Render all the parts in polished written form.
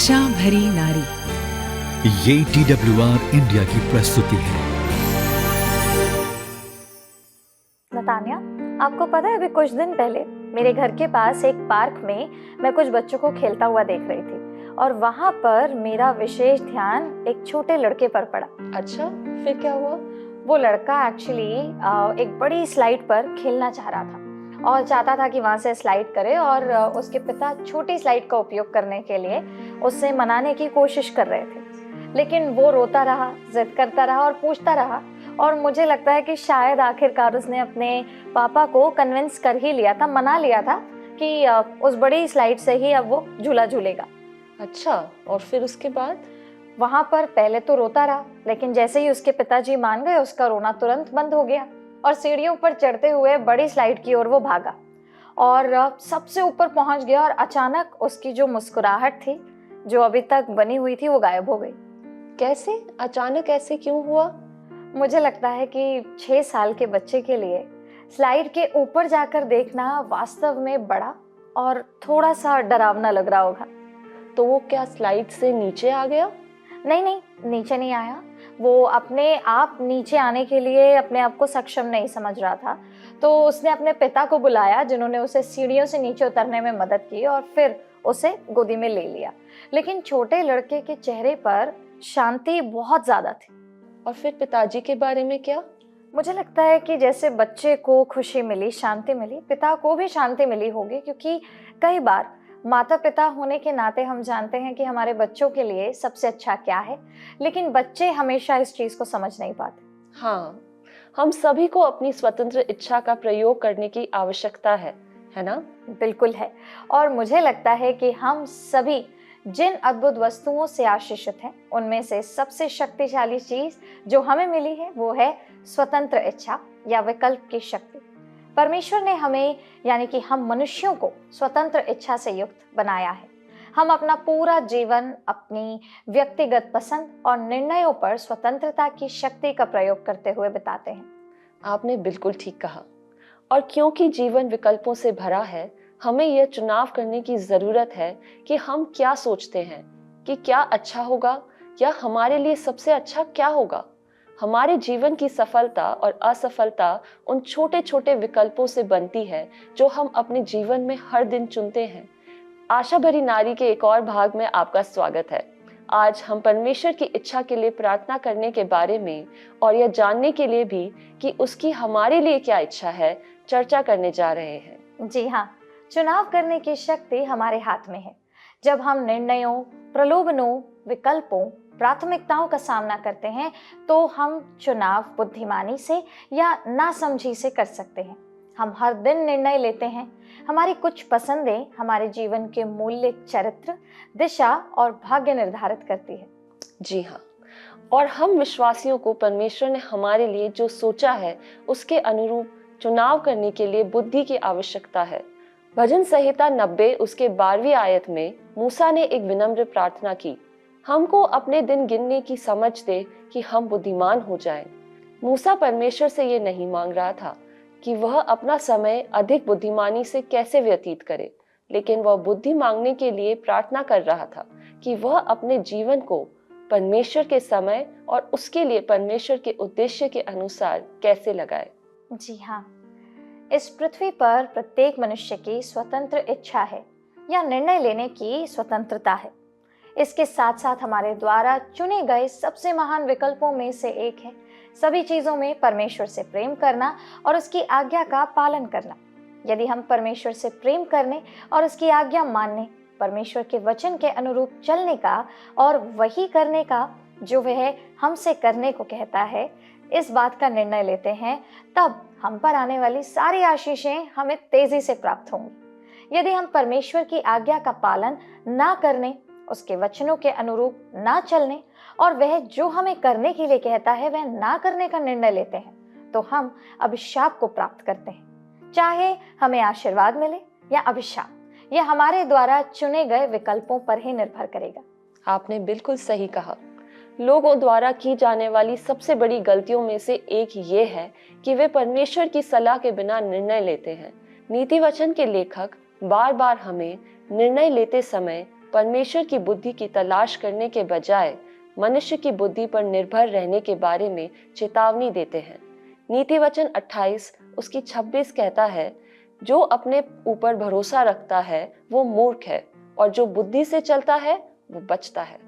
आशा भरी नारी। ये TWR इंडिया की प्रस्तुति है। नतान्या, आपको पता है अभी कुछ दिन पहले मेरे घर के पास एक पार्क में मैं कुछ बच्चों को खेलता हुआ देख रही थी और वहां पर मेरा विशेष ध्यान एक छोटे लड़के पर पड़ा। अच्छा, फिर क्या हुआ? वो लड़का एक्चुअली एक बड़ी स्लाइड पर खेलना चाह रहा था और चाहता था कि वहां से स्लाइड करे और उसके पिता छोटी स्लाइड का उपयोग करने के लिए उससे मनाने की कोशिश कर रहे थे, लेकिन वो रोता रहा, जिद करता रहा और पूछता रहा और मुझे लगता है कि शायद आखिरकार उसने अपने पापा को कन्विंस कर ही लिया था, मना लिया था कि उस बड़ी स्लाइड से ही अब वो झूला झूलेगा। अच्छा, और फिर उसके बाद? वहां पर पहले तो रोता रहा, लेकिन जैसे ही उसके पिताजी मान गए उसका रोना तुरंत बंद हो गया और सीढ़ियों पर चढ़ते हुए बड़ी स्लाइड की ओर वो भागा और सबसे ऊपर पहुंच गया और अचानक उसकी जो मुस्कुराहट थी जो अभी तक बनी हुई थी वो गायब हो गई। कैसे? अचानक ऐसे क्यों हुआ? मुझे लगता है कि 6 साल के बच्चे के लिए स्लाइड के ऊपर जाकर देखना वास्तव में बड़ा और थोड़ा सा डरावना लग रहा होगा। तो वो क्या स्लाइड से नीचे आ गया? नहीं, नीचे नहीं आया। वो अपने आप नीचे आने के लिए अपने आप को सक्षम नहीं समझ रहा था, तो उसने अपने पिता को बुलाया जिन्होंने उसे सीढ़ियों से नीचे उतरने में मदद की और फिर उसे गोदी में ले लिया। लेकिन छोटे लड़के के चेहरे पर शांति बहुत ज्यादा थी। और फिर पिताजी के बारे में क्या? मुझे लगता है कि जैसे बच्चे को खुशी मिली, शांति मिली, पिता को भी शांति मिली होगी, क्योंकि कई बार माता पिता होने के नाते हम जानते हैं कि हमारे बच्चों के लिए सबसे अच्छा क्या है, लेकिन बच्चे हमेशा इस चीज को समझ नहीं पाते। हाँ, हम सभी को अपनी स्वतंत्र इच्छा का प्रयोग करने की आवश्यकता है ना? बिल्कुल है। और मुझे लगता है कि हम सभी जिन अद्भुत वस्तुओं से आशीषित हैं, उनमें से सबसे शक्तिशाली चीज जो हमें मिली है वो है स्वतंत्र इच्छा या विकल्प की शक्ति। परमेश्वर ने हमें यानी कि हम मनुष्यों को स्वतंत्र इच्छा से युक्त बनाया है। हम अपना पूरा जीवन अपनी व्यक्तिगत पसंद और निर्णयों पर स्वतंत्रता की शक्ति का प्रयोग करते हुए बिताते हैं। आपने बिल्कुल ठीक कहा। और क्योंकि जीवन विकल्पों से भरा है, हमें यह चुनाव करने की जरूरत है कि हम क्या सोचते हैं कि क्या अच्छा होगा या हमारे लिए सबसे अच्छा क्या होगा। हमारे जीवन की सफलता और असफलता उन छोटे छोटे विकल्पों से बनती है जो हम अपने जीवन में हर दिन चुनते हैं। आशा भरी नारी के एक और भाग में आपका स्वागत है। आज हम परमेश्वर की इच्छा के लिए प्रार्थना करने के बारे में और यह जानने के लिए भी कि उसकी हमारे लिए क्या इच्छा है चर्चा करने जा रहे हैं। जी हाँ, चुनाव करने की शक्ति हमारे हाथ में है। जब हम निर्णयों, प्रलोभनों, विकल्पों, प्राथमिकताओं का सामना करते हैं तो हम चुनाव बुद्धिमानी से या नासमझी से कर सकते हैं। हम हर दिन निर्णय लेते हैं। हमारी कुछ पसंदें हमारे जीवन के मूल्य, चरित्र, दिशा और भाग्य निर्धारित करती है। जी हाँ, और हम विश्वासियों को परमेश्वर ने हमारे लिए जो सोचा है उसके अनुरूप चुनाव करने के लिए बुद्धि की आवश्यकता है। भजन संहिता 90 उसके 12वीं आयत में मूसा ने एक विनम्र प्रार्थना की, हमको अपने दिन गिनने की समझ दे कि हम बुद्धिमान हो जाएं। मूसा परमेश्वर से ये नहीं मांग रहा था कि वह अपना समय अधिक बुद्धिमानी से कैसे व्यतीत करे, लेकिन वह बुद्धि मांगने के लिए प्रार्थना कर रहा था कि वह अपने जीवन को परमेश्वर के समय और उसके लिए परमेश्वर के उद्देश्य के अनुसार कैसे लगाए। जी हाँ, इस पृथ्वी पर प्रत्येक मनुष्य की स्वतंत्र इच्छा है या निर्णय लेने की स्वतंत्रता है। इसके साथ साथ हमारे द्वारा चुने गए सबसे महान विकल्पों में से एक है सभी चीजों में परमेश्वर से प्रेम करना और उसकी आज्ञा का पालन करना। यदि हम परमेश्वर से प्रेम करने और उसकी आज्ञा मानने, परमेश्वर के वचन के अनुरूप चलने का और वही करने का जो वह हमसे करने को कहता है, इस बात का निर्णय लेते हैं, तब हम पर आने वाली सारी आशीषें हमें तेजी से प्राप्त होंगी। यदि हम परमेश्वर की आज्ञा का पालन ना करने, उसके वचनों के अनुरूप ना चलने और वह जो हमें करने के लिए कहता है वह ना करने का निर्णय लेते हैं, तो हम अभिशाप को प्राप्त करते हैं। चाहे हमें आशीर्वाद मिले या अभिशाप, यह हमारे द्वारा चुने गए विकल्पों पर ही निर्भर करेगा। आपने बिल्कुल सही कहा। लोगों द्वारा की जाने वाली सबसे बड़ी गलतियों में से एक ये है कि वे परमेश्वर की सलाह के बिना निर्णय लेते हैं। नीति वचन के लेखक बार बार हमें निर्णय लेते समय परमेश्वर की बुद्धि की तलाश करने के बजाय मनुष्य की बुद्धि पर निर्भर रहने के बारे में चेतावनी देते हैं। नीति वचन 28 उसकी 26 कहता है, जो अपने ऊपर भरोसा रखता है वो मूर्ख है, और जो बुद्धि से चलता है वो बचता है।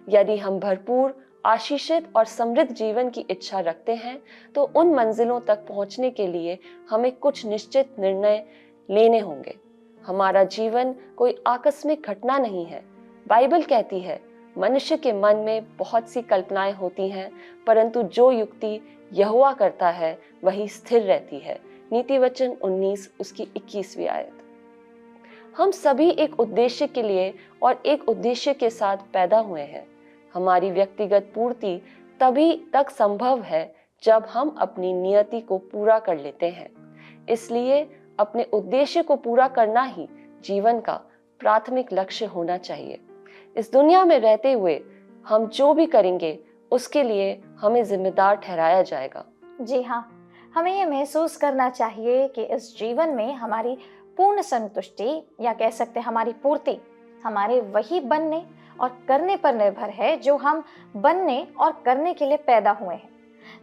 यदि हम भरपूर, आशीषित और समृद्ध जीवन की इच्छा रखते हैं तो उन मंजिलों तक पहुंचने के लिए हमें कुछ निश्चित निर्णय लेने होंगे। हमारा जीवन कोई आकस्मिक घटना नहीं है। बाइबल कहती है, मनुष्य के मन में बहुत सी कल्पनाएं होती हैं, परंतु जो युक्ति यहोवा करता है वही स्थिर रहती है। नीति वचन 19 उसकी 21वीं आयत। हम सभी एक उद्देश्य के लिए और एक उद्देश्य के साथ पैदा हुए हैं। हमारी व्यक्तिगत पूर्ति तभी तक संभव है जब हम अपनी नियति को पूरा कर लेते हैं। इसलिए अपने उद्देश्य को पूरा करना ही जीवन का प्राथमिक लक्ष्य होना चाहिए। इस दुनिया में रहते हुए हम जो भी करेंगे उसके लिए हमें जिम्मेदार ठहराया जाएगा। जी हाँ, हमें ये महसूस करना चाहिए कि इस जीवन में हमारी पूर्ण संतुष्टि, या कह सकते हैं हमारी पूर्ति, हमारे वही बनने और करने पर निर्भर है जो हम बनने और करने के लिए पैदा हुए हैं।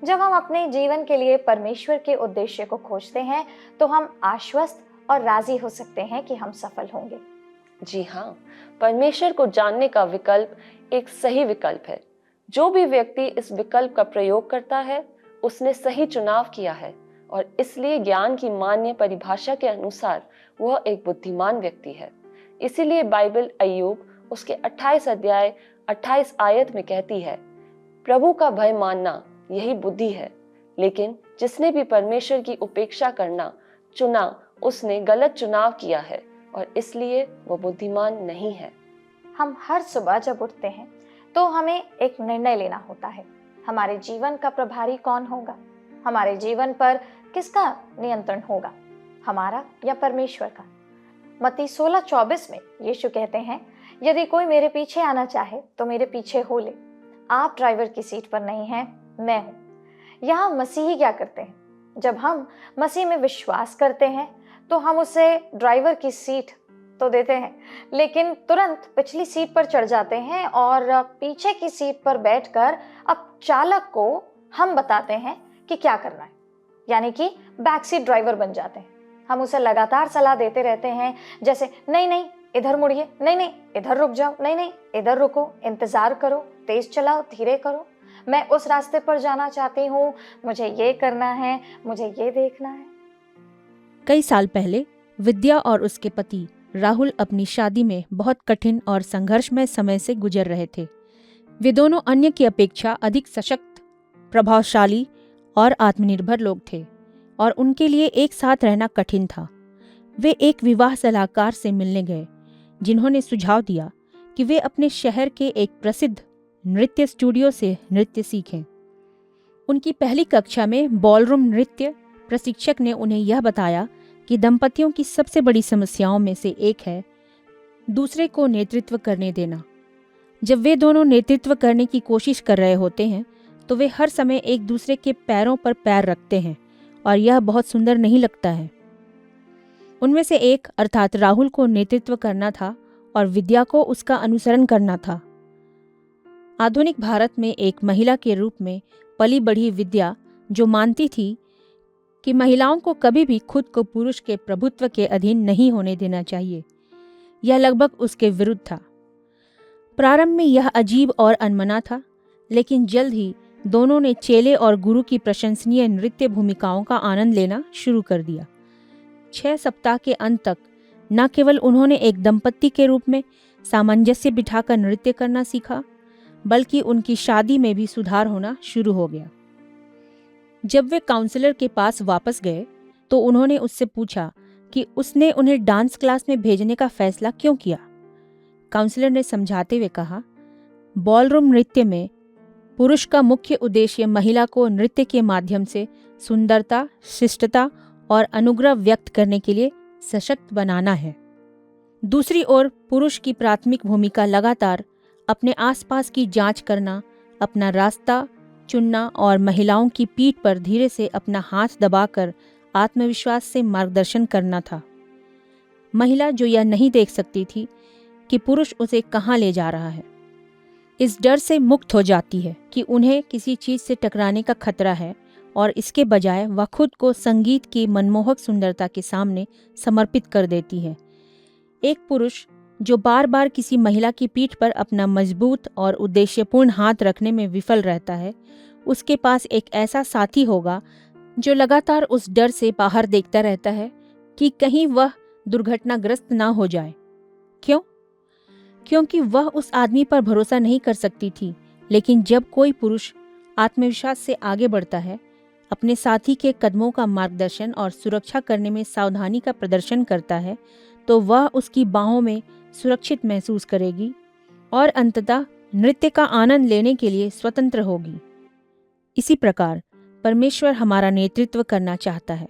जब हम अपने जीवन के लिए परमेश्वर के उद्देश्य को खोजते हैं तो हम आश्वस्त और राजी हो सकते हैं कि हम सफल होंगे। जी हाँ, परमेश्वर को जानने का विकल्प एक सही विकल्प है। जो भी व्यक्ति इस विकल्प का प्रयोग करता है उसने सही चुनाव किया है, और इसलिए ज्ञान की मान्य परिभाषा के अनुसार वह एक बुद्धिमान व्यक्ति है। इसीलिए बाइबल अय्यूब उसके 28 अध्याय 28 आयत में कहती है, प्रभु का भय मानना यही बुद्धि है, लेकिन जिसने भी परमेश्वर की उपेक्षा करना चुना उसने गलत चुनाव किया है, और इसलिए वह बुद्धिमान नहीं है। हम हर सुबह जब उठते हैं तो हमें एक निर्णय लेना होता है। हमारे जीवन का प्रभारी कौन होगा? हमारे जीवन पर किसका नियंत्रण होगा, हमारा या परमेश्वर का? मत्ती 16:24 में यीशु कहते हैं, यदि कोई मेरे पीछे आना चाहे तो मेरे पीछे हो ले। आप ड्राइवर की सीट पर नहीं हैं, मैं हूँ। यहाँ मसीही क्या करते हैं? जब हम मसीह में विश्वास करते हैं तो हम उसे ड्राइवर की सीट तो देते हैं, लेकिन तुरंत पिछली सीट पर चढ़ जाते हैं और पीछे की सीट पर बैठकर अब चालक को हम बताते हैं कि क्या करना है, यानी कि बैक सीट ड्राइवर बन जाते हैं। हम उसे लगातार सलाह देते रहते हैं, जैसे नहीं नहीं इधर मुड़िए, नहीं नहीं इधर रुक जाओ, नहीं नहीं इधर रुको, इंतजार करो, तेज चलाओ, धीरे करो, मैं उस रास्ते पर जाना चाहती हूँ, मुझे ये करना है, मुझे ये देखना है। कई साल पहले विद्या और उसके पति राहुल अपनी शादी में बहुत कठिन और संघर्षमय समय से गुजर रहे थे। वे दोनों अन्य की अपेक्षा अधिक सशक्त, प्रभावशाली और आत्मनिर्भर लोग थे, और उनके लिए एक साथ रहना कठिन था। वे एक विवाह सलाहकार से मिलने गए, जिन्होंने सुझाव दिया कि वे अपने शहर के एक प्रसिद्ध नृत्य स्टूडियो से नृत्य सीखें। उनकी पहली कक्षा में बॉलरूम नृत्य प्रशिक्षक ने उन्हें यह बताया कि दंपतियों की सबसे बड़ी समस्याओं में से एक है दूसरे को नेतृत्व करने देना। जब वे दोनों नेतृत्व करने की कोशिश कर रहे होते हैं तो वे हर समय एक दूसरे के पैरों पर पैर रखते हैं, और यह बहुत सुंदर नहीं लगता है। उनमें से एक अर्थात राहुल को नेतृत्व करना था और विद्या को उसका अनुसरण करना था। आधुनिक भारत में एक महिला के रूप में पली बढ़ी विद्या, जो मानती थी कि महिलाओं को कभी भी खुद को पुरुष के प्रभुत्व के अधीन नहीं होने देना चाहिए, यह लगभग उसके विरुद्ध था। प्रारंभ में यह अजीब और अनमना था, लेकिन जल्द ही दोनों ने चेले और गुरु की प्रशंसनीय नृत्य भूमिकाओं का आनंद लेना शुरू कर दिया। 6 सप्ताह के अंत तक न केवल उन्होंने एक दंपत्ति के रूप में सामंजस्य बिठाकर नृत्य करना सीखा, बल्कि उनकी शादी में भी सुधार होना शुरू हो गया। जब वे काउंसलर के पास वापस गए तो उन्होंने उससे पूछा कि उसने उन्हें डांस क्लास में भेजने का फैसला क्यों किया। काउंसलर ने समझाते हुए कहा, बॉलरूम नृत्य में पुरुष का मुख्य उद्देश्य महिला को नृत्य के माध्यम से सुंदरता, शिष्टता और अनुग्रह व्यक्त करने के लिए सशक्त बनाना है। दूसरी ओर पुरुष की प्राथमिक भूमिका लगातार अपने आसपास की जांच करना, अपना रास्ता चुनना और महिलाओं की पीठ पर धीरे से अपना हाथ दबाकर आत्मविश्वास से मार्गदर्शन करना था। महिला जो यह नहीं देख सकती थी कि पुरुष उसे कहाँ ले जा रहा है। इस डर से मुक्त हो जाती है कि उन्हें किसी चीज़ से टकराने का खतरा है और इसके बजाय वह खुद को संगीत की मनमोहक सुंदरता के सामने समर्पित कर देती है। एक पुरुष जो बार बार किसी महिला की पीठ पर अपना मजबूत और उद्देश्यपूर्ण हाथ रखने में विफल रहता है, उसके पास एक ऐसा साथी होगा जो लगातार उस डर से बाहर देखता रहता है कि कहीं वह दुर्घटनाग्रस्त ना हो जाए। क्यों? क्योंकि वह उस आदमी पर भरोसा नहीं कर सकती थी। लेकिन जब कोई पुरुष आत्मविश्वास से आगे बढ़ता है, अपने साथी के कदमों का मार्गदर्शन और सुरक्षा करने में सावधानी का प्रदर्शन करता है, तो वह उसकी बाहों में सुरक्षित महसूस करेगी और अंततः नृत्य का आनंद लेने के लिए स्वतंत्र होगी। इसी प्रकार परमेश्वर हमारा नेतृत्व करना चाहता है,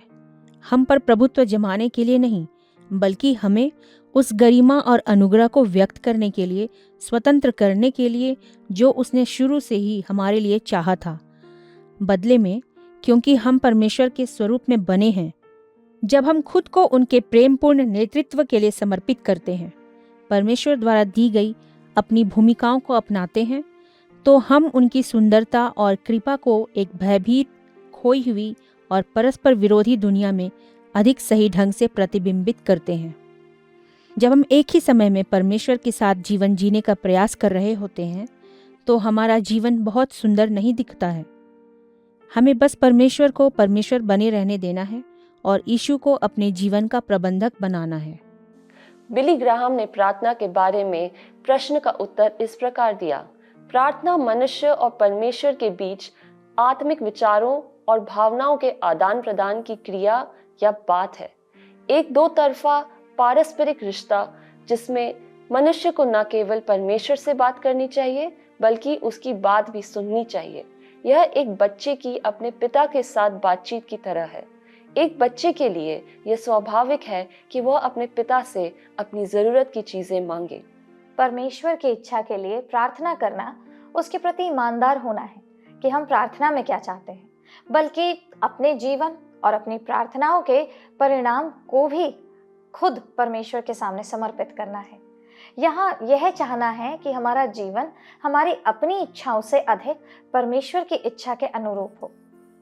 हम पर प्रभुत्व जमाने के लिए नहीं, बल्कि हमें उस गरिमा और अनुग्रह को व्यक्त करने के लिए, स्वतंत्र करने के लिए जो उसने शुरू से ही हमारे लिए चाहा था। बदले में, क्योंकि हम परमेश्वर के स्वरूप में बने हैं, जब हम खुद को उनके प्रेमपूर्ण नेतृत्व के लिए समर्पित करते हैं, परमेश्वर द्वारा दी गई अपनी भूमिकाओं को अपनाते हैं, तो हम उनकी सुंदरता और कृपा को एक भयभीत, खोई हुई और परस्पर विरोधी दुनिया में अधिक सही ढंग से प्रतिबिंबित करते हैं। जब हम एक ही समय में परमेश्वर के साथ जीवन जीने का प्रयास कर रहे होते हैं, तो हमारा जीवन बहुत सुंदर नहीं दिखता है। हमें बस परमेश्वर को परमेश्वर बने रहने देना है और यीशु को अपने जीवन का प्रबंधक बनाना है। बिली ग्राहम ने प्रार्थना के बारे में प्रश्न का उत्तर इस प्रकार दिया: प्रार्थना मनुष्य और परमेश्वर के बीच आत्मिक विचारों और भावनाओं के आदान प्रदान की क्रिया या बात है। एक दो तरफा पारस्परिक रिश्ता जिसमें मनुष्य को न केवल परमेश्वर से बात करनी चाहिए बल्कि उसकी बात भी सुननी चाहिए। यह एक बच्चे की अपने पिता के साथ बातचीत की तरह है। एक बच्चे के लिए यह स्वाभाविक है कि वह अपने पिता से अपनी जरूरत की चीजें मांगे। परमेश्वर की इच्छा के लिए प्रार्थना करना उसके प्रति ईमानदार होना है कि हम प्रार्थना में क्या चाहते हैं, बल्कि अपने जीवन और अपनी प्रार्थनाओं के परिणाम को भी खुद परमेश्वर के सामने समर्पित करना है। यहाँ यह चाहना है कि हमारा जीवन हमारी अपनी इच्छाओं से अधिक परमेश्वर की इच्छा के अनुरूप हो।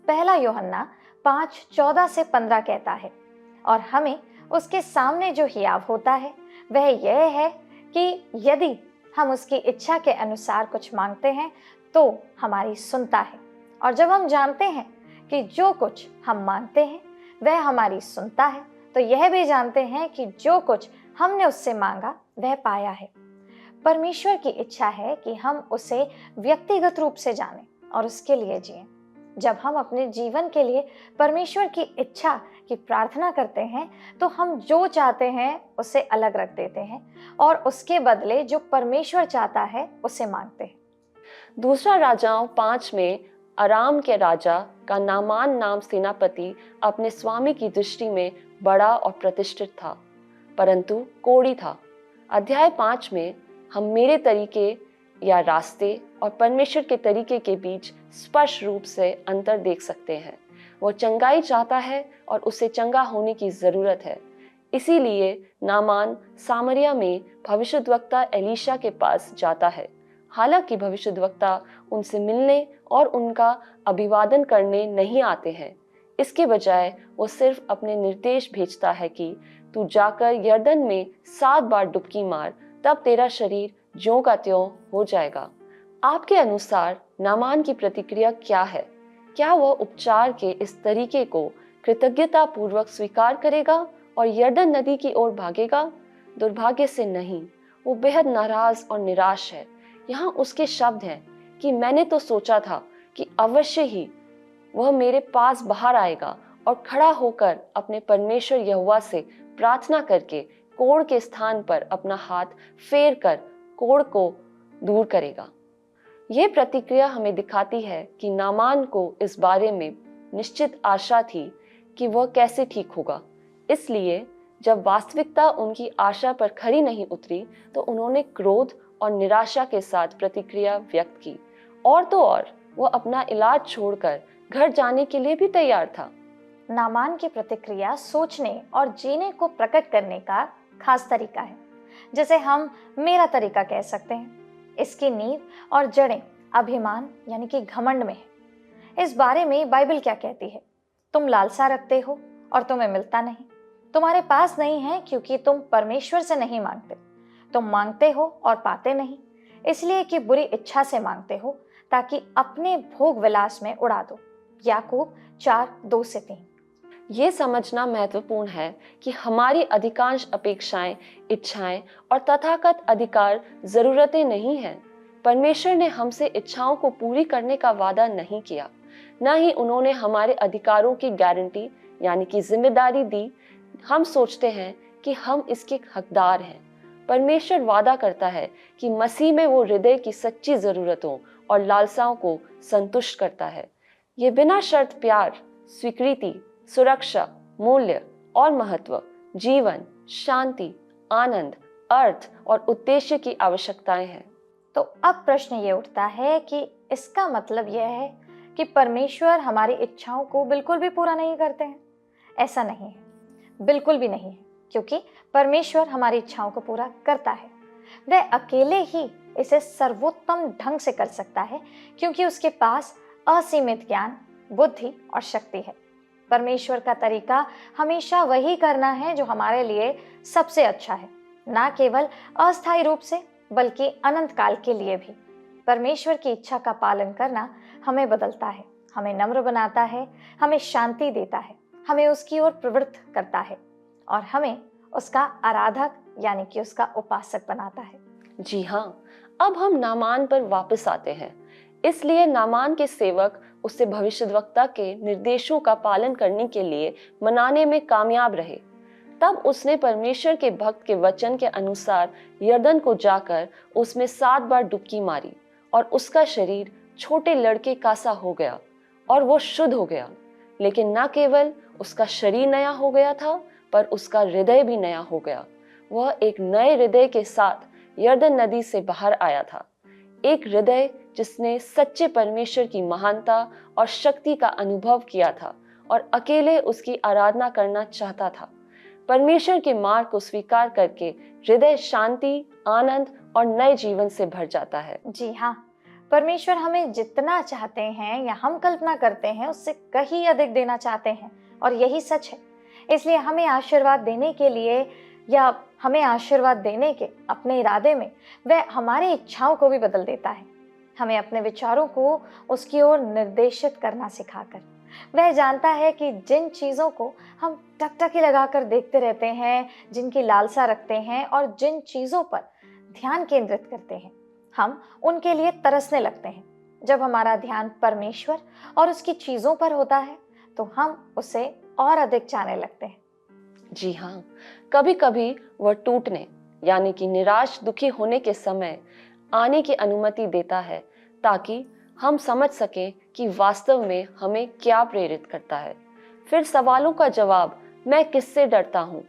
पहला यूहन्ना 5:14 से 15 कहता है, और हमें उसके सामने जो हियाव होता है वह यह है कि यदि हम उसकी इच्छा के अनुसार कुछ मांगते हैं तो हमारी सुनता है। और जब हम जानते हैं कि जो कुछ हम मांगते हैं वह हमारी सुनता है, तो यह भी जानते हैं कि जो कुछ हमने उससे मांगा वह पाया है। परमेश्वर की इच्छा है कि हम उसे व्यक्तिगत रूप से जानें और उसके लिए जिएं। जब हम अपने जीवन के लिए परमेश्वर की इच्छा की प्रार्थना करते हैं, तो हम जो चाहते हैं उसे अलग रख देते हैं और उसके बदले जो परमेश्वर चाहता है उसे मांगते हैं। दूसरा राजाओं 5 में अराम के राजा का नामान नाम सेनापति अपने स्वामी की दृष्टि में बड़ा और प्रतिष्ठित था, परंतु कोढ़ी था। अध्याय 5 में हम मेरे तरीके या रास्ते और परमेश्वर के तरीके के बीच स्पष्ट रूप से अंतर देख सकते हैं। वो चंगाई चाहता है और उसे चंगा होने की जरूरत है। इसीलिए नामान सामरिया में भविष्यद्वक्ता एलीशा के पास जाता है। हालांकि भविष्यद्वक्ता उनसे मिलने और उनका अभिवादन करने नहीं आते हैं, इसके बजाय वो सिर्फ अपने निर्देश भेजता है कि तू जाकर यर्दन में 7 बार डुबकी मार, तब तेरा शरीर ज्यों का त्यों हो जाएगा। आपके अनुसार नामान की प्रतिक्रिया क्या है? क्या वह उपचार के इस तरीके को कृतज्ञता पूर्वक स्वीकार करेगा और यर्दन नदी की ओर भागेगा? दुर्भाग्य से नहीं, वो बेहद नाराज और निराश है। यहाँ उसके शब्द हैं कि मैंने तो सोचा था कि अवश्य ही वह मेरे पास बाहर आएगा और खड़ा होकर अपने परमेश्वर यहोवा से प्रार्थना करके कोढ़ के स्थान पर अपना हाथ फेर कर कोढ़ को दूर करेगा। यह प्रतिक्रिया हमें दिखाती है कि नामान को इस बारे में निश्चित आशा थी कि वह कैसे ठीक होगा। इसलिए जब वास्तविकता उनकी आशा पर खरी नहीं उतरी, तो उन्होंने क्रोध और निराशा के साथ प्रतिक्रिया व्यक्त की, और तो और वह अपना इलाज छोड़कर घर जाने के लिए भी तैयार था। नामान की प्रतिक्रिया सोचने और जीने को प्रकट करने का खास तरीका है। जिसे हम मेरा तरीका कह सकते हैं। इसकी नींव और जड़ें अभिमान यानी कि घमंड में है। इस बारे में बाइबल क्या कहती है? तुम लालसा रखते हो और तुम्हें मिलता नहीं। तुम्हारे पास नहीं है क्योंकि तुम परमेश्वर से नहीं मांगते। तुम मांगते हो और पाते नहीं, इसलिए कि बुरी इच्छा से मांगते हो, ताकि अपने भोग विलास में उड़ा दो। याकूब 4:2-3। ये समझना महत्वपूर्ण है कि हमारी अधिकांश अपेक्षाएं, इच्छाएं और तथाकथित अधिकार जरूरतें नहीं हैं। परमेश्वर ने हमसे इच्छाओं को पूरी करने का वादा नहीं किया, न ही उन्होंने हमारे अधिकारों की गारंटी यानी कि जिम्मेदारी दी। हम सोचते हैं कि हम इसके हकदार हैं। परमेश्वर वादा करता है कि मसीह में वो हृदय की सच्ची जरूरतों और लालसाओं को संतुष्ट करता है। ये बिना शर्त प्यार, स्वीकृति, सुरक्षा, मूल्य और महत्व, जीवन, शांति, आनंद, अर्थ और उद्देश्य की आवश्यकताएं हैं। तो अब प्रश्न ये उठता है कि इसका मतलब यह है कि परमेश्वर हमारी इच्छाओं को बिल्कुल भी पूरा नहीं करते हैं? ऐसा नहीं है, बिल्कुल भी नहीं है, क्योंकि परमेश्वर हमारी इच्छाओं को पूरा करता है। वह अकेले ही इसे सर्वोत्तम ढंग से कर सकता है, क्योंकि उसके पास असीमित ज्ञान, बुद्धि और शक्ति है। परमेश्वर का तरीका हमेशा वही करना है जो हमारे लिए सबसे अच्छा है, ना केवल अस्थायी रूप से बल्कि अनंत काल के लिए भी। परमेश्वर की इच्छा का पालन करना हमें बदलता है, हमें नम्र बनाता है, हमें शांति देता है, हमें उसकी ओर प्रवृत्त करता है और हमें उसका आराधक यानी कि उसका उपासक बनाता है। जी हाँ, अब हम नामान पर वापस आते हैं। इसलिए नामान के सेवक उसे भविष्यद्वक्ता के निर्देशों का पालन करने के लिए मनाने में कामयाब रहे। तब उसने परमेश्वर के भक्त के वचन के अनुसार यरदन को जाकर उसमें 7 बार डुबकी मारी और उसका शरीर छोटे लड़के का सा हो गया और वो शुद्ध हो गया। लेकिन न केवल उसका शरीर नया हो गया था, पर उसका हृदय भी नया हो गया। वह एक नए हृदय के साथ यरदन नदी से बाहर आया था, एक हृदय जिसने सच्चे परमेश्वर की महानता और शक्ति का अनुभव किया था और अकेले उसकी आराधना करना चाहता था। परमेश्वर के मार्ग को स्वीकार करके हृदय शांति, आनंद और नए जीवन से भर जाता है। जी हाँ, परमेश्वर हमें जितना चाहते हैं या हम कल्पना करते हैं उससे कहीं अधिक देना चाहते हैं, और यही सच है। इसलिए हमें आशीर्वाद देने के लिए या हमें आशीर्वाद देने के अपने इरादे में वह हमारी इच्छाओं को भी बदल देता है, हमें अपने विचारों को उसकी ओर निर्देशित करना सिखाकर। वह जानता है कि जिन चीज़ों को हम टकटकी लगाकर देखते रहते हैं, जिनकी लालसा रखते हैं और जिन चीज़ों पर ध्यान केंद्रित करते हैं, हम उनके लिए तरसने लगते हैं। जब हमारा ध्यान परमेश्वर और उसकी चीज़ों पर होता है तो हम उसे और अधिक चाहने लगते हैं। जी हाँ, कभी कभी वह टूटने यानी कि निराश, दुखी होने के समय आने की अनुमति देता है, ताकि हम समझ सकें कि वास्तव में हमें क्या प्रेरित करता है। फिर सवालों का जवाब, मैं किससे डरता हूँ,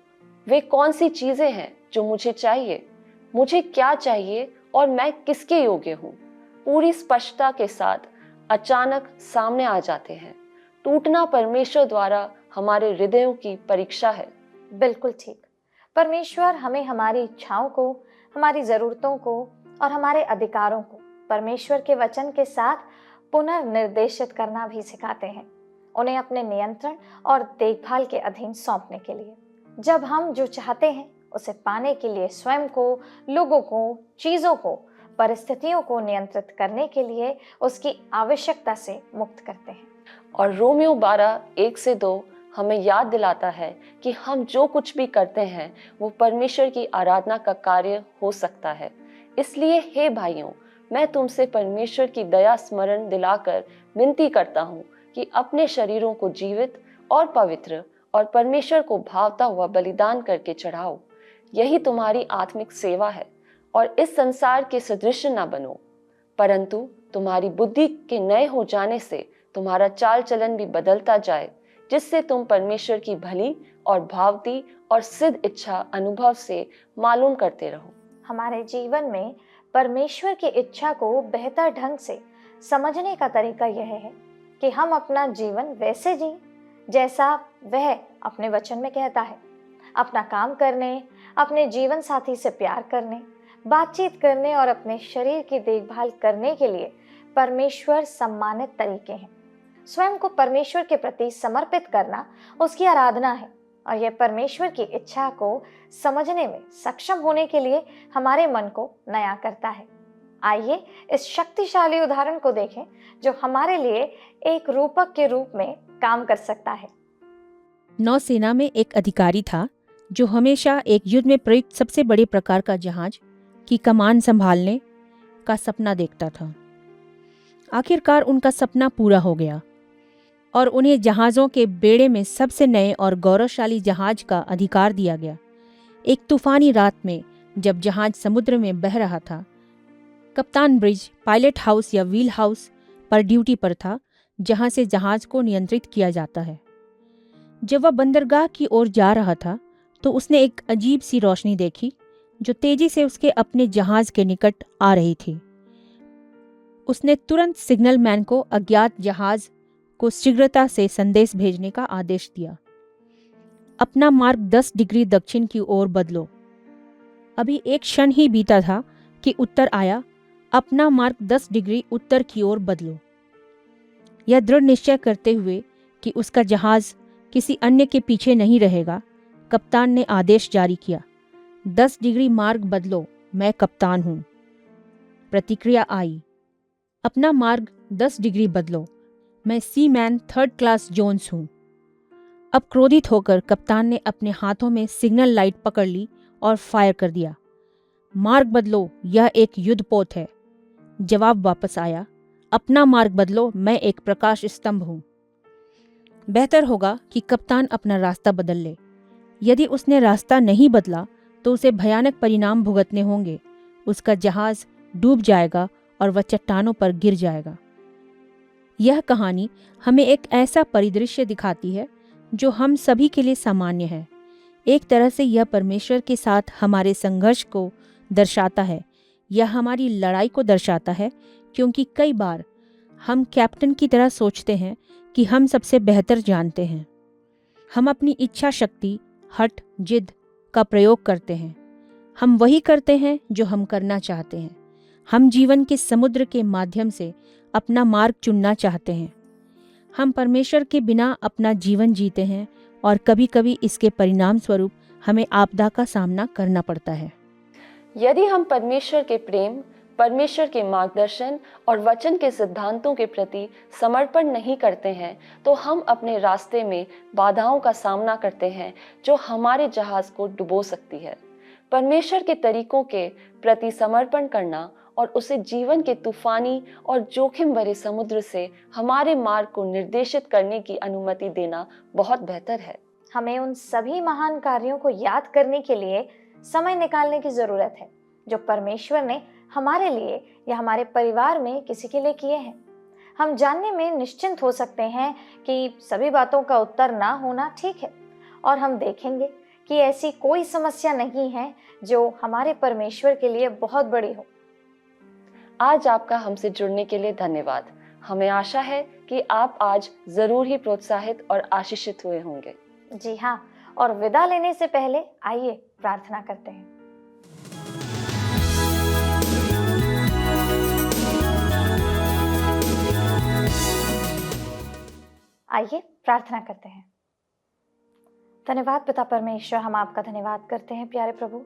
वे कौन सी चीजें हैं जो मुझे चाहिए, मुझे क्या चाहिए और मैं किसके योग्य हूँ, पूरी स्पष्टता के साथ अचानक सामने आ जाते हैं। टूटना परमेश्वर द्वारा हमारे हृदयों की परीक्षा है। बिल्कुल ठीक। परमेश्वर हमें हमारी इच्छाओं को, हमारी ज़रूरतों को और हमारे अधिकारों को परमेश्वर के वचन के साथ पुनर्निर्देशित करना भी सिखाते हैं, उन्हें अपने नियंत्रण और देखभाल के अधीन सौंपने के लिए। जब हम जो चाहते हैं उसे पाने के लिए स्वयं को, लोगों को, चीज़ों को, परिस्थितियों को नियंत्रित करने के लिए उसकी आवश्यकता से मुक्त करते हैं। और रोमियो 12:1-2 हमें याद दिलाता है कि हम जो कुछ भी करते हैं वो परमेश्वर की आराधना का कार्य हो सकता है। इसलिए हे भाइयों, मैं तुमसे परमेश्वर की दया स्मरण दिलाकर विनती करता हूँ कि अपने शरीरों को जीवित और पवित्र और परमेश्वर को भावता हुआ बलिदान करके चढ़ाओ। यही तुम्हारी आत्मिक सेवा है। और इस संसार के सदृश न बनो, परंतु तुम्हारी बुद्धि के नए हो जाने से तुम्हारा चाल चलन भी बदलता जाए, जिससे तुम परमेश्वर की भली और भावती और सिद्ध इच्छा अनुभव से मालूम करते रहो। हमारे जीवन में परमेश्वर की इच्छा को बेहतर ढंग से समझने का तरीका यह है कि हम अपना जीवन वैसे जिएं जैसा वह अपने वचन में कहता है। अपना काम करने, अपने जीवन साथी से प्यार करने, बातचीत करने और अपने शरीर की देखभाल करने के लिए परमेश्वर सम्मानित तरीके हैं। स्वयं को परमेश्वर के प्रति समर्पित करना उसकी आराधना है और यह परमेश्वर की इच्छा को समझने में सक्षम होने के लिए हमारे मन को नया करता है। आइए इस शक्तिशाली उदाहरण को देखें जो हमारे लिए एक रूपक के रूप में काम कर सकता है। नौसेना में एक अधिकारी था जो हमेशा एक युद्ध में प्रयुक्त सबसे बड़े प्रकार का जहाज की कमान संभालने का सपना देखता था। आखिरकार उनका सपना पूरा हो गया और उन्हें जहाज़ों के बेड़े में सबसे नए और गौरवशाली जहाज का अधिकार दिया गया। एक तूफानी रात में जब जहाज समुद्र में बह रहा था, कप्तान ब्रिज पायलट हाउस या व्हील हाउस पर ड्यूटी पर था, जहां से जहाज को नियंत्रित किया जाता है। जब वह बंदरगाह की ओर जा रहा था तो उसने एक अजीब सी रोशनी देखी जो तेजी से उसके अपने जहाज के निकट आ रही थी। उसने तुरंत सिग्नल मैन को अज्ञात जहाज को शीघ्रता से संदेश भेजने का आदेश दिया। अपना मार्ग 10 डिग्री दक्षिण की ओर बदलो। अभी एक क्षण ही बीता था कि उत्तर आया, अपना मार्ग 10 डिग्री उत्तर की ओर बदलो। यह दृढ़ निश्चय करते हुए कि उसका जहाज किसी अन्य के पीछे नहीं रहेगा, कप्तान ने आदेश जारी किया, 10 डिग्री मार्ग बदलो, मैं कप्तान हूं। प्रतिक्रिया आई, अपना मार्ग 10 डिग्री बदलो, मैं सीमैन 3rd क्लास जोन्स हूं। अब क्रोधित होकर कप्तान ने अपने हाथों में सिग्नल लाइट पकड़ ली और फायर कर दिया। मार्ग बदलो, यह एक युद्धपोत है। जवाब वापस आया, अपना मार्ग बदलो, मैं एक प्रकाश स्तंभ हूं। बेहतर होगा कि कप्तान अपना रास्ता बदल ले। यदि उसने रास्ता नहीं बदला तो उसे भयानक परिणाम भुगतने होंगे। उसका जहाज डूब जाएगा और वह चट्टानों पर गिर जाएगा। यह कहानी हमें एक ऐसा परिदृश्य दिखाती है जो हम सभी के लिए सामान्य है। एक तरह से यह परमेश्वर के साथ हमारे संघर्ष को दर्शाता है। यह हमारी लड़ाई को दर्शाता है, क्योंकि कई बार हम कैप्टन की तरह सोचते हैं कि हम सबसे बेहतर जानते हैं। हम अपनी इच्छा शक्ति, हठ, जिद का प्रयोग करते हैं। हम वही करते हैं जो हम करना चाहते हैं। हम जीवन के समुद्र के माध्यम से अपना मार्ग चुनना चाहते हैं। हम परमेश्वर के बिना अपना जीवन जीते हैं और कभी कभी इसके परिणाम स्वरूप हमें आपदा का सामना करना पड़ता है। यदि हम परमेश्वर के प्रेम, परमेश्वर के मार्गदर्शन और वचन के सिद्धांतों के प्रति समर्पण नहीं करते हैं तो हम अपने रास्ते में बाधाओं का सामना करते हैं जो हमारे जहाज को डुबो सकती है। परमेश्वर के तरीकों के प्रति समर्पण करना और उसे जीवन के तूफानी और जोखिम भरे समुद्र से हमारे मार्ग को निर्देशित करने की अनुमति देना बहुत बेहतर है। हमें उन सभी महान कार्यों को याद करने के लिए समय निकालने की जरूरत है जो परमेश्वर ने हमारे लिए या हमारे परिवार में किसी के लिए किए हैं। हम जानने में निश्चिंत हो सकते हैं कि सभी बातों का उत्तर ना होना ठीक है, और हम देखेंगे कि ऐसी कोई समस्या नहीं है जो हमारे परमेश्वर के लिए बहुत बड़ी हो। आज आपका हमसे जुड़ने के लिए धन्यवाद। हमें आशा है कि आप आज जरूर ही प्रोत्साहित और आशीषित हुए होंगे। जी हाँ, और विदा लेने से पहले आइए प्रार्थना करते हैं। आइए प्रार्थना करते हैं। धन्यवाद पिता परमेश्वर, हम आपका धन्यवाद करते हैं प्यारे प्रभु,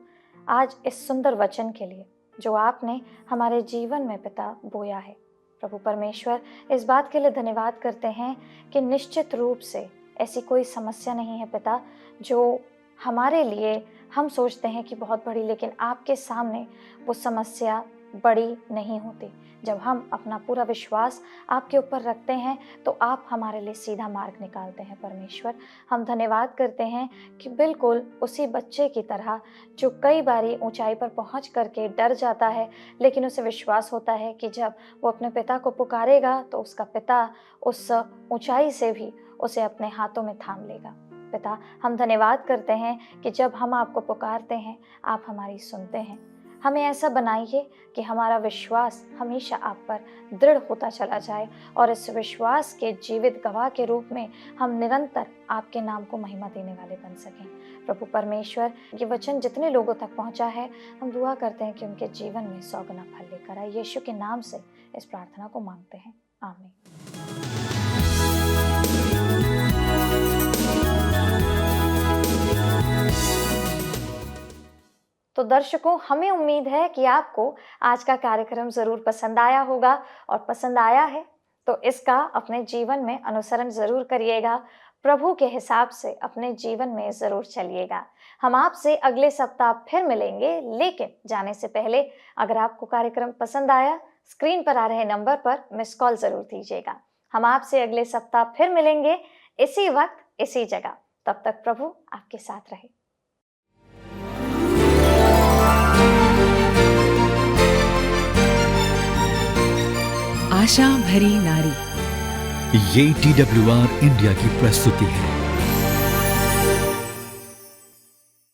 आज इस सुंदर वचन के लिए जो आपने हमारे जीवन में पिता बोया है। प्रभु परमेश्वर, इस बात के लिए धन्यवाद करते हैं कि निश्चित रूप से ऐसी कोई समस्या नहीं है पिता जो हमारे लिए हम सोचते हैं कि बहुत बड़ी, लेकिन आपके सामने वो समस्या बड़ी नहीं होती। जब हम अपना पूरा विश्वास आपके ऊपर रखते हैं तो आप हमारे लिए सीधा मार्ग निकालते हैं। परमेश्वर, हम धन्यवाद करते हैं कि बिल्कुल उसी बच्चे की तरह जो कई बारी ऊंचाई पर पहुंच करके डर जाता है, लेकिन उसे विश्वास होता है कि जब वो अपने पिता को पुकारेगा तो उसका पिता उस ऊंचाई से भी उसे अपने हाथों में थाम लेगा। पिता, हम धन्यवाद करते हैं कि जब हम आपको पुकारते हैं आप हमारी सुनते हैं। हमें ऐसा बनाइए कि हमारा विश्वास हमेशा आप पर दृढ़ होता चला जाए और इस विश्वास के जीवित गवाह के रूप में हम निरंतर आपके नाम को महिमा देने वाले बन सकें। प्रभु परमेश्वर, ये वचन जितने लोगों तक पहुंचा है, हम दुआ करते हैं कि उनके जीवन में 100 गुना फल लेकर आए। यीशु के नाम से इस प्रार्थना को मांगते हैं, आमीन। तो दर्शकों, हमें उम्मीद है कि आपको आज का कार्यक्रम जरूर पसंद आया होगा, और पसंद आया है तो इसका अपने जीवन में अनुसरण जरूर करिएगा। प्रभु के हिसाब से अपने जीवन में जरूर चलिएगा। हम आपसे अगले सप्ताह फिर मिलेंगे, लेकिन जाने से पहले अगर आपको कार्यक्रम पसंद आया, स्क्रीन पर आ रहे नंबर पर मिस कॉल जरूर दीजिएगा। हम आपसे अगले सप्ताह फिर मिलेंगे, इसी वक्त इसी जगह। तब तक प्रभु आपके साथ रहे। आशा भरी नारी। ये TWR इंडिया की प्रस्तुति है।